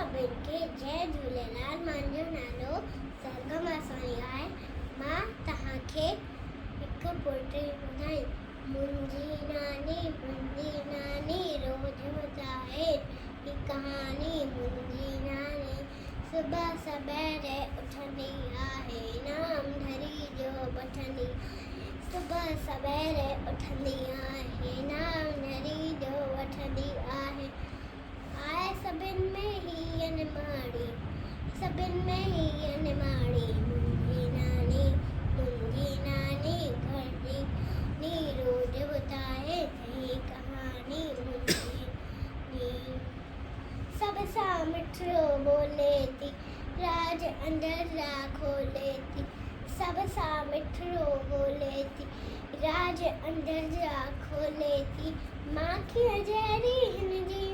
सभिनि जय झूलेलाल। मुंहिंजो नालो सरगम आसवानी आहे। मां तव्हांखे हिकु पोइट्री ॿुधाई। मुंहिंजी नानी रोज़ ॿुधाए ही कहानी। मुंहिंजी नानी सुबह सवेरे उथंदी आहे, नाम धरी जो वठंदी। सुबह सवेरे उथंदी आहे, नाम धरी जो वठंदी आहे। आए सभिनि में ही अनमाड़ी, सभिनि में ही अनमाड़ी। मुंहिंजी नानी घर जी नी रोज़ ॿुधाए ही कहानी। मुंहिंजी सब सां मिठड़ो बोले थी, राज अंदर खोले थी। सब सां मिठड़ो बोले थी, राज अंदर खोले थी। माखी जहिड़ी हिन जी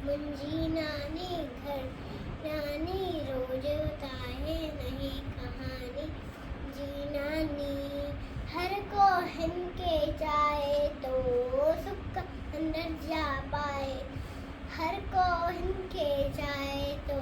मुंहिंजी नानी घर नानी रोज़ ॿुधाए नई कहानी। जी नानी हर को हिन के चाहे तो सुख अंदर जा पाए। हर को हिन के चाहे तो